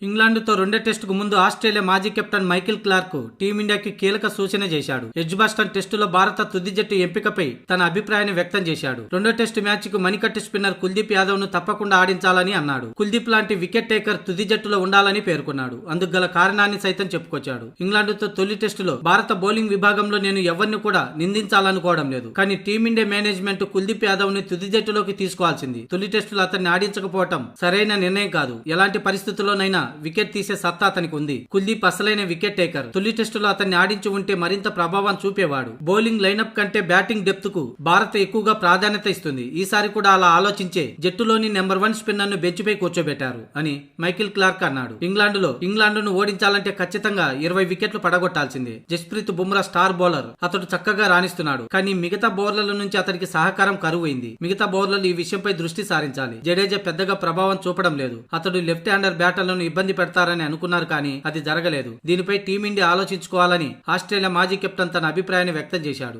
ఇంగ్లాండ్తో రెండో టెస్టుకు ముందు ఆస్ట్రేలియా మాజీ కెప్టెన్ మైకేల్ క్లార్క్ టీమిండియాకి కీలక సూచన చేశాడు. ఎడ్జ్బాస్టన్ టెస్టులో భారత తుది జట్టు ఎంపికపై తన అభిప్రాయాన్ని వ్యక్తం చేశాడు. రెండో టెస్టు మ్యాచ్ కు మణికట్టు స్పిన్నర్ కుల్దీప్ యాదవ్ ను తప్పకుండా ఆడించాలని అన్నాడు. కుల్దీప్ లాంటి వికెట్ టేకర్ తుది జట్టులో ఉండాలని పేర్కొన్నాడు. అందుకు గల కారణాన్ని సైతం చెప్పుకొచ్చాడు. ఇంగ్లాండ్తో తొలి టెస్టులో భారత బౌలింగ్ విభాగంలో నేను ఎవరిని కూడా నిందించాలనుకోవడం లేదు. కానీ టీమిండియా మేనేజ్మెంట్ కుల్దీప్ యాదవ్ ని తుది జట్టులోకి తీసుకోవాల్సింది. తొలి టెస్టులో అతన్ని ఆడించకపోవటం సరైన నిర్ణయం కాదు. ఎలాంటి పరిస్థితుల్లోనైనా వికెట్ తీసే సత్తా అతనికి ఉంది. కుల్దీప్ అసలైన వికెట్ టేకర్. తొలి టెస్టులో అతన్ని ఆడించి ఉంటే మరింత ప్రభావం చూపేవాడు. బౌలింగ్ లైనప్ కంటే బ్యాటింగ్ డెప్త్ కు భారత్ ఎక్కువగా ప్రాధాన్యత ఇస్తుంది. ఈసారి కూడా అలా ఆలోచించే జట్టులోని నెంబర్ 1 స్పిన్నర్ ను బెంచ్ పై కూర్చోబెట్టారు అని మైకేల్ క్లార్క్ అన్నాడు. ఇంగ్లాండ్ను ఓడించాలంటే ఖచ్చితంగా 20 వికెట్లు పడగొట్టాల్సిందే. Jasprit Bumrah star bowler. అతడు చక్కగా రాణిస్తున్నాడు. కానీ మిగతా బౌలర్ల నుంచి అతనికి సహకారం కరువైంది. మిగతా బౌలర్లు ఈ విషయంపై దృష్టి సారించాలి. జడేజా పెద్దగా ప్రభావం చూపడం లేదు. అతడు లెఫ్ట్ హ్యాండర్ బ్యాటర్లను ఇబ్బంది పెడతారని అనుకున్నారు, కానీ అది జరగలేదు. దీనిపై టీమిండియా ఆలోచించుకోవాలని ఆస్ట్రేలియా మాజీ కెప్టెన్ తన అభిప్రాయాన్ని వ్యక్తం చేశాడు.